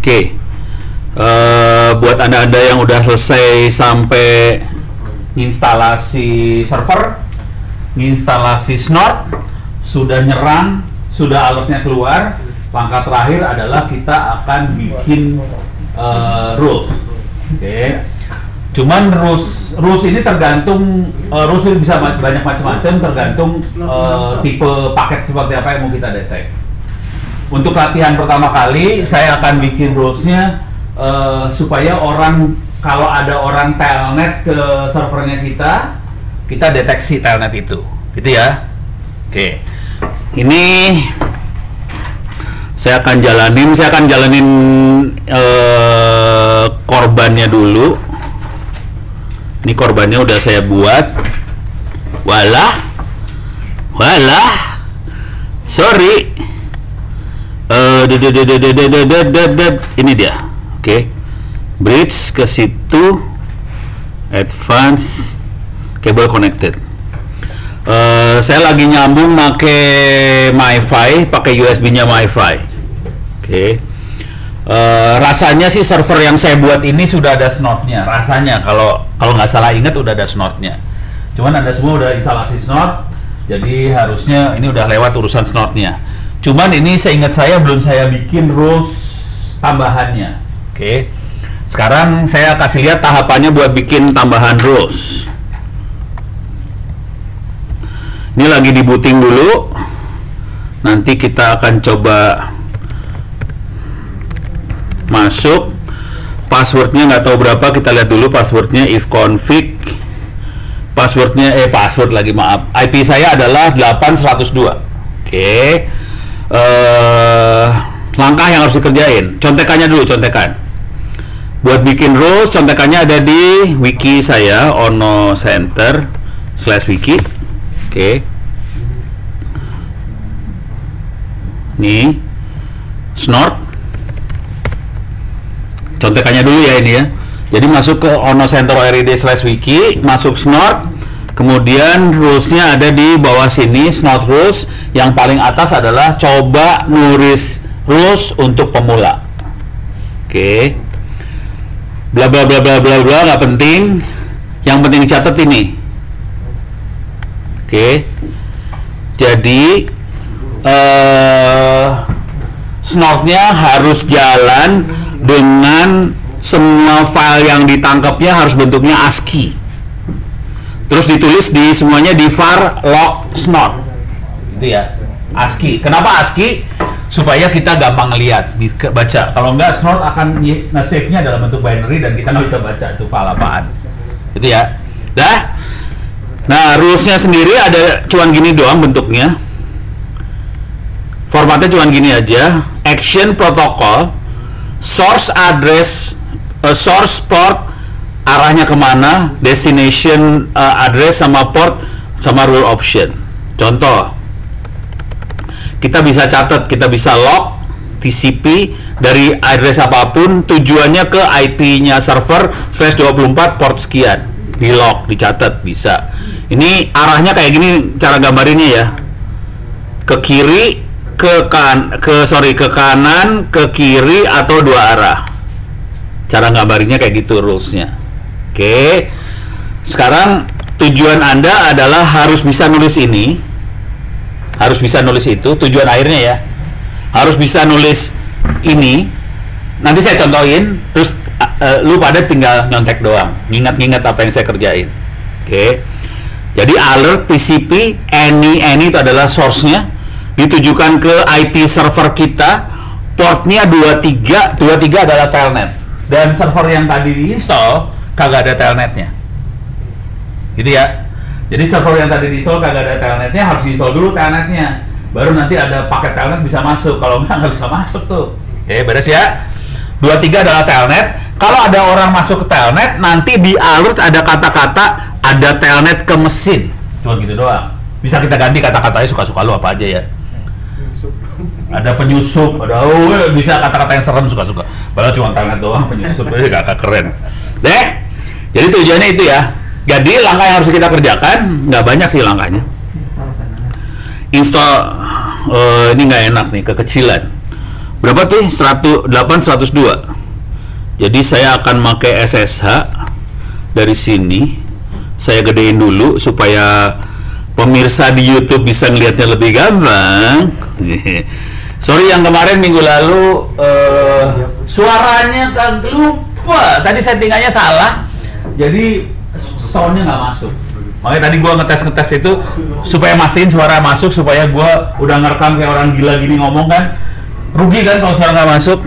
Oke. Buat anda-anda yang udah selesai sampai instalasi server, instalasi Snort, sudah nyerang, sudah alertnya keluar, langkah terakhir adalah kita akan bikin rules. Oke. Cuman rules ini tergantung, rules ini bisa banyak macam-macam, tergantung tipe paket seperti apa yang mau kita detect. Untuk latihan pertama kali, saya akan bikin rulesnya supaya kalau ada orang telnet ke servernya kita deteksi telnet itu, gitu ya. Oke, ini saya akan jalanin korbannya dulu. Ini korbannya udah saya buat. Walah, sorry. Ini dia. Oke. Bridge ke situ. Advance cable connected. Saya lagi nyambung pakai MiFi, pakai USB-nya MiFi. Oke. Rasanya sih server yang saya buat ini sudah ada Snort-nya. Rasanya kalau nggak salah ingat udah ada Snort-nya. Cuman Anda semua udah instalasi Snort, jadi harusnya ini udah lewat urusan Snort-nya. Cuman ini seingat saya belum saya bikin rules tambahannya. Oke. Sekarang saya kasih lihat tahapannya buat bikin tambahan rules. Ini lagi di booting dulu. Nanti kita akan coba masuk. Passwordnya nggak tahu berapa, kita lihat dulu passwordnya. If config passwordnya password lagi, maaf, IP saya adalah 8102. Oke. Langkah yang harus dikerjain, contekannya dulu, contekan buat bikin rules. Contekannya ada di wiki saya, onocenter/wiki. Oke. Nih Snort, contekannya dulu ya ini ya. Jadi masuk ke onocenter/orid/wiki, masuk Snort, kemudian rulesnya ada di bawah sini, Snort rules. Yang paling atas adalah coba nulis rules untuk pemula. Oke. Bla bla bla bla bla bla, nggak penting. Yang penting dicatat ini. Oke. Jadi Snort-nya harus jalan dengan semua file yang ditangkapnya harus bentuknya ASCII. Terus ditulis di semuanya di var log Snort. Itu ya, ASCII. Kenapa ASCII? Supaya kita gampang ngelihat, baca. Kalau enggak, Snort akan nge-save-nya dalam bentuk binary dan kita nggak bisa baca itu file apaan. Itu ya. Dah. Nah, rules-nya sendiri ada cuman gini doang bentuknya. Formatnya cuman gini aja. Action protocol, source address, source port, arahnya kemana, destination address sama port, sama rule option. Contoh, kita bisa catat, kita bisa log TCP dari address apapun, tujuannya ke IP-nya server /24 port sekian, di log, dicatat, bisa. Ini arahnya kayak gini cara gambarinnya ya, ke kiri, ke kanan, ke kiri atau dua arah. Cara gambarinnya kayak gitu rulesnya. Oke. Sekarang tujuan Anda adalah harus bisa nulis ini, harus bisa nulis itu. Tujuan akhirnya ya, harus bisa nulis ini. Nanti saya contohin, terus lu pada tinggal nyontek doang, ngingat-ngingat apa yang saya kerjain. Oke. Jadi alert TCP any itu adalah source-nya, ditujukan ke IP server kita, portnya 23 adalah telnet, dan server yang tadi diinstal kagak ada telnetnya, gitu ya. Jadi server yang tadi diinstal kagak ada telnetnya, harus diinstal dulu telnetnya, baru nanti ada paket telnet bisa masuk. Kalau nggak bisa masuk tuh. Oke, beres ya. 23 adalah telnet. Kalau ada orang masuk ke telnet, nanti di alert ada kata-kata ada telnet ke mesin, cuma gitu doang. Bisa kita ganti kata-katanya suka-suka lu apa aja ya. Ada penyusup, ada bisa kata-kata yang serem suka-suka. Padahal cuma telnet doang, penyusup aja gak keren. Deh, jadi tujuannya itu ya. Jadi langkah yang harus kita kerjakan nggak banyak sih langkahnya. Install ini nggak enak nih, kekecilan. berapa tuh? 102. Jadi saya akan pakai SSH dari sini. Saya gedein dulu supaya pemirsa di YouTube bisa ngelihatnya lebih gampang. Sorry yang kemarin minggu lalu suaranya kan lupa. Tadi settingannya salah. Jadi soundnya nggak masuk. Makanya tadi gua ngetes itu supaya mastiin suara masuk, supaya gua udah ngerekam kayak orang gila gini ngomong kan. Rugi kan kalau suara nggak masuk.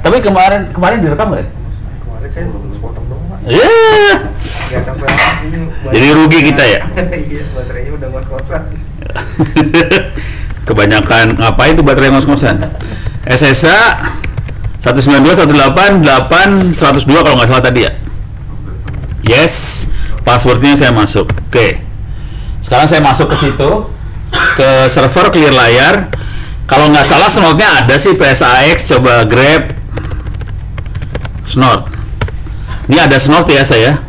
Tapi kemarin direkam nggak? Kemarin saya sepotong doang, Pak. Iya. Nggak sampai ini. Jadi rugi kita ya. Iya, baterainya udah ngos-ngosan. Kebanyakan ngapain tuh baterai ngos-ngosan? SSH 192.168.8.102 kalau nggak salah tadi ya. Yes, passwordnya saya masuk. Oke. Sekarang saya masuk ke situ, ke server clear layar. Kalau nggak salah snort-nya ada sih, PSAX, coba grab snort. Ini ada snort ya saya.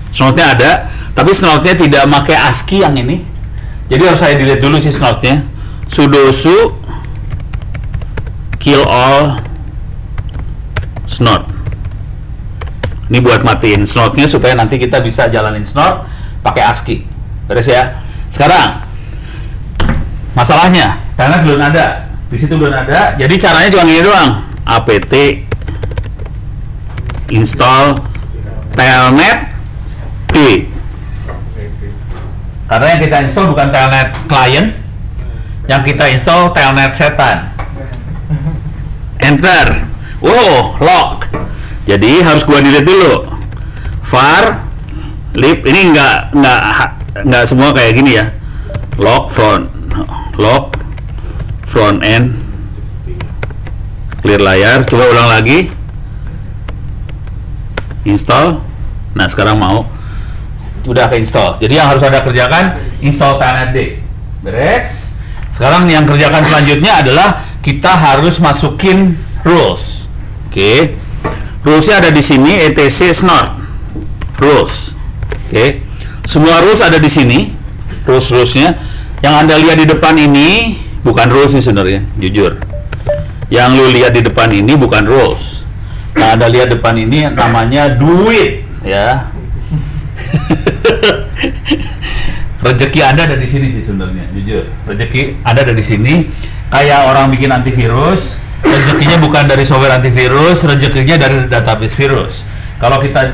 Snort-nya ada, tapi snort-nya tidak pakai ASCII yang ini. Jadi harus saya delete dulu sih snort-nya. Sudo su kill all snort. Ini buat matiin snort-nya supaya nanti kita bisa jalanin snort pakai ASCII. Beres ya. Sekarang masalahnya karena belum ada, di situ belum ada. Jadi caranya cuma gini doang. apt install telnet d. Karena yang kita install bukan telnet client, yang kita install telnet setan. Enter. Wow, lock. Jadi harus gua delete dulu. Var lib ini nggak semua kayak gini ya. Lock front end clear layar. Coba ulang lagi. Install. Nah sekarang mau udah ke install. Jadi yang harus Anda kerjakan install telnet d. Beres. Sekarang yang kerjakan selanjutnya adalah kita harus masukin rules. Oke. Rulesnya ada di sini, etc snort rules. Oke. Semua rules ada di sini. Rules-rulesnya. Yang Anda lihat di depan ini bukan rules sih sebenarnya, jujur. Yang lu lihat di depan ini bukan rules. Nah, Anda lihat depan ini namanya duit, ya. Rezeki Anda ada di sini sih sebenarnya, jujur. Rezeki Anda ada di sini. Kayak orang bikin antivirus, rezekinya bukan dari software antivirus, rezekinya dari database virus. Kalau kita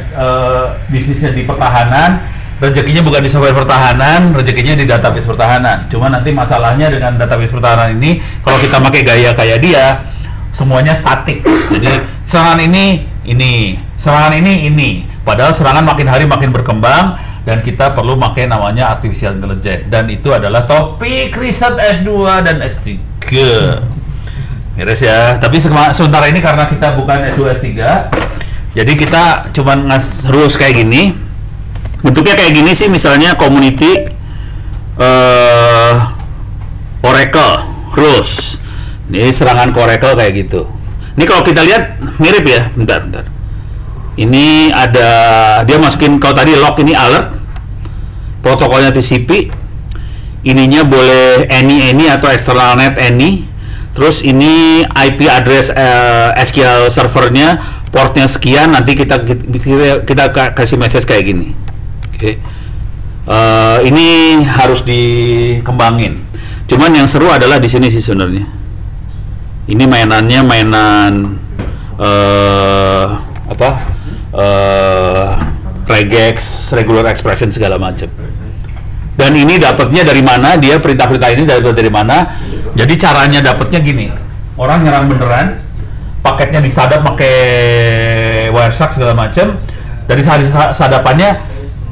bisnisnya di pertahanan, rezekinya bukan di software pertahanan, rezekinya di database pertahanan. Cuma nanti masalahnya dengan database pertahanan ini, kalau kita pakai gaya kayak dia, semuanya statik. Jadi serangan ini, serangan ini. Padahal serangan makin hari makin berkembang, dan kita perlu pakai namanya artificial intelligence. Dan itu adalah topik riset S2 dan S3. Beres ya. Tapi sementara ini karena kita bukan S2 S3, jadi kita cuman rules kayak gini. Bentuknya kayak gini sih, misalnya community Oracle rules. Ini serangan ke Oracle kayak gitu. Ini kalau kita lihat mirip ya. Bentar. Ini ada, dia masukin, kalau tadi log ini alert, protokolnya TCP, ininya boleh any atau external net any. Terus ini IP address SQL servernya, portnya sekian. Nanti kita kasih message kayak gini. Oke. Ini harus dikembangin. Cuman yang seru adalah di sini sih sebenarnya. Ini mainannya regex, regular expression segala macam. Dan ini dapatnya dari mana? Dia perintah-perintah ini dari mana? Jadi caranya dapatnya gini. Orang nyerang beneran, paketnya disadap pakai Wireshark segala macam. Dari sadapannya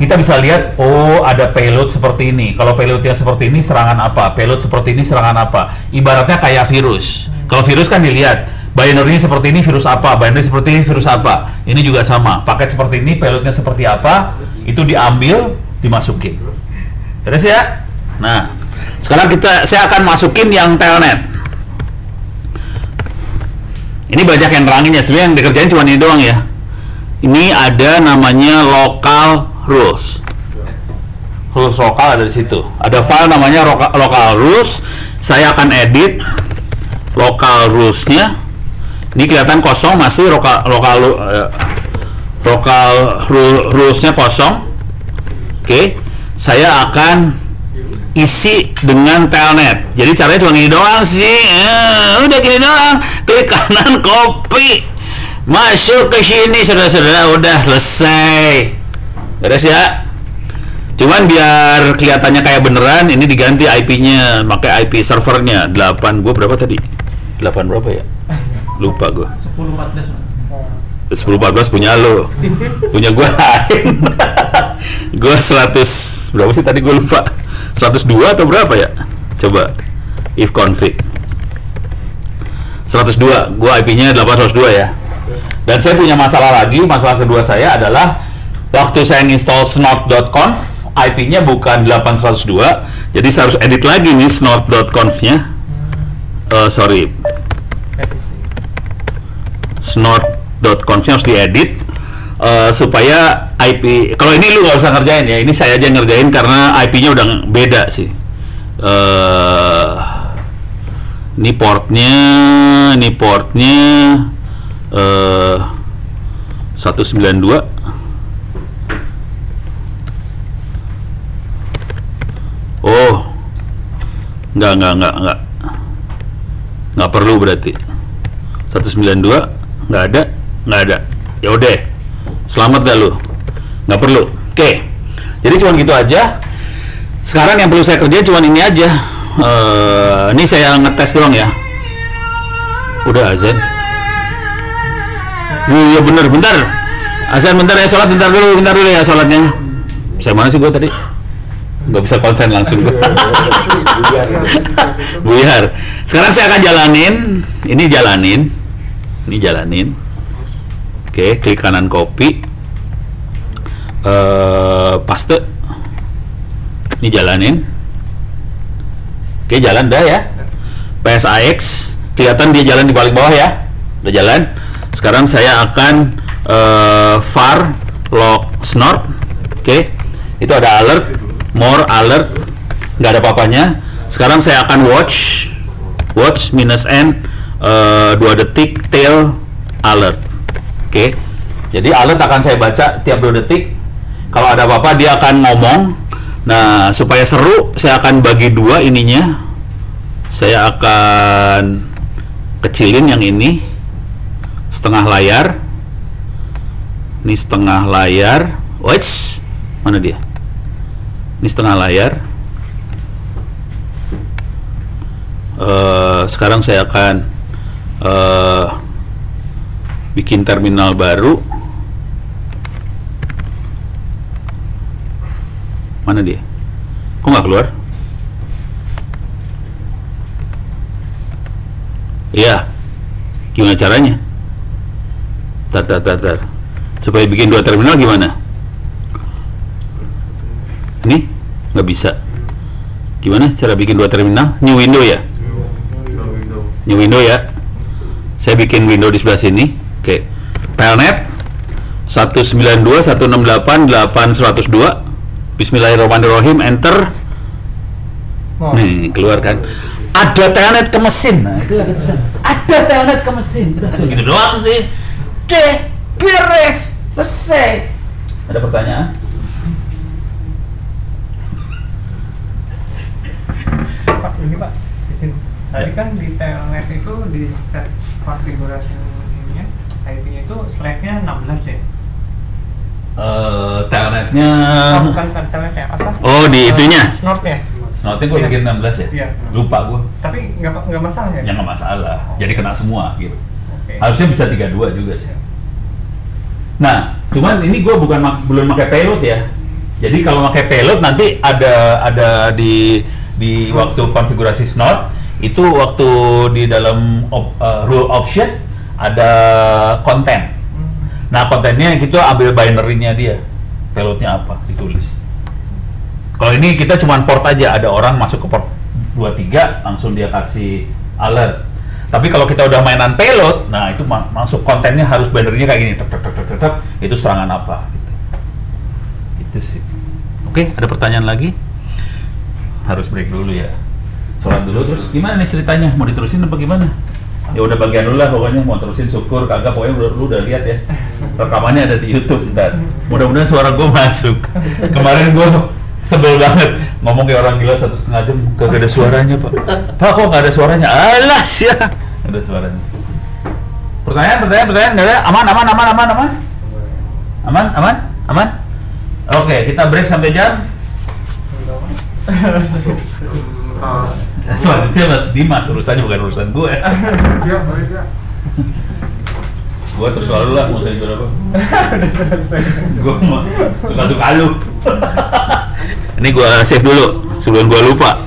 kita bisa lihat, oh ada payload seperti ini. Kalau payloadnya seperti ini serangan apa? Payload seperti ini serangan apa? Ibaratnya kayak virus. Kalau virus kan dilihat, binary seperti ini virus apa? Binary seperti ini virus apa? Ini juga sama. Paket seperti ini, payloadnya seperti apa? Itu diambil, dimasukin. Terus ya? Nah, sekarang saya akan masukin yang telnet. Ini banyak yang nerangin ya, sebenarnya yang dikerjain cuma ini doang ya. Ini ada namanya local rules. Rules lokal ada di situ. Ada file namanya local rules. Saya akan edit local rules-nya. Ini kelihatan kosong, masih rulesnya kosong. Oke, saya akan isi dengan telnet. Jadi caranya cuma gini doang sih. Udah gini doang. Klik kanan, copy, masuk ke sini, saudara-saudara. Udah selesai. Beres ya. Cuman biar kelihatannya kayak beneran, ini diganti IP-nya, pakai IP servernya. 8, gue berapa tadi? 8 berapa ya? Lupa gue. 10-14 punya lo, punya gue lain. Gue 100 berapa sih tadi, gue lupa. 102 atau berapa ya? Coba if config 102, gue IP-nya 802 ya. Dan saya punya masalah lagi. Masalah kedua saya adalah waktu saya install snort.conf, IP-nya bukan 802, jadi saya harus edit lagi nih snort.conf-nya. Sorry, snort.conf-nya harus diedit supaya IP. Kalau ini lu nggak usah ngerjain ya, ini saya aja ngerjain karena IP-nya udah beda sih. Ini portnya 192. Oh, nggak perlu berarti 192 nggak ada. Ya udah, selamat dah lu, nggak perlu. Oke, jadi cuman gitu aja. Sekarang yang perlu saya kerjain cuman ini aja. Ini saya ngetes doang ya. Udah azan. Iya bener, bentar. Azan bentar ya, sholat bentar dulu ya sholatnya. Saya mana sih gue tadi? Nggak bisa konsen langsung. Buyar. Sekarang saya akan jalanin. Ini jalanin. Oke, klik kanan copy, paste. Ini jalanin. Oke, jalan dah ya. PSAX kelihatan dia jalan di paling bawah ya. Udah jalan. Sekarang saya akan var log snort. Oke, itu ada alert, more alert, nggak ada apa-apanya. Sekarang saya akan watch -n 2 detik tail alert. Oke, jadi alert akan saya baca tiap 2 detik. Kalau ada apa-apa dia akan ngomong. Nah, supaya seru saya akan bagi 2 ininya. Saya akan kecilin yang ini setengah layar. Ini setengah layar. Watch, mana dia? Ini setengah layar. Sekarang saya akan bikin terminal baru. Mana dia? Kok nggak keluar? Iya. Gimana caranya? Tar. Supaya bikin 2 terminal gimana? Ini nggak bisa. Gimana cara bikin 2 terminal? New window ya? New window ya. Saya bikin window di sebelah sini. Oke. Telnet 192.168.8.102. Bismillahirrahmanirrahim, enter. Nih, keluar kan. Ada telnet ke mesin. Nah, itu lagi tulisan. Ada telnet ke mesin. Gitu doang sih. Beres. Selesai. Ada pertanyaan? Pak, ini Pak, izin. Tadi kan di telnet itu di set konfigurasinya IP-nya itu slash-nya 16 ya? Telnetnya bukan telnetnya, apa? Oh, di itunya? Snort-nya. Snort-nya gue bikin 16 ya? Iya. Lupa gue. Tapi nggak masalah ya? Ya nggak masalah, jadi kena semua gitu. Oke. Harusnya bisa 32 juga sih. Nah, cuman ini gue belum pakai payload ya. Jadi kalau pakai payload nanti ada di waktu konfigurasi Snort itu waktu di dalam rule option ada konten. Nah, kontennya kita ambil binary-nya dia, payloadnya apa ditulis. Kalau ini kita cuman port aja, ada orang masuk ke port 23 langsung dia kasih alert. Tapi kalau kita udah mainan payload, nah itu masuk kontennya harus binary-nya kayak gini, itu serangan apa gitu. Itu sih. Oke, ada pertanyaan lagi? Harus break dulu ya. Sholat dulu, terus gimana nih ceritanya? Mau diterusin apa gimana? Ya udah bagian lu lah pokoknya, mau terusin syukur kagak pokoknya lu udah lihat ya. Rekamannya ada di YouTube dan mudah-mudahan suara gue masuk. Kemarin gue sebel banget ngomong kayak orang gila 1,5 jam kagak ada suaranya pak. Pak kok nggak ada suaranya? Alas ya. Ada suaranya. Pertanyaan nggak ada? Aman? Oke, kita break sampai jam. Selanjutnya Mas Dimas, urusannya bukan urusan gue. Iya, boleh ya. Gue terus selalu lah, mau saya berapa? Gue suka-suka lu. Ini gue save dulu sebelum gue lupa.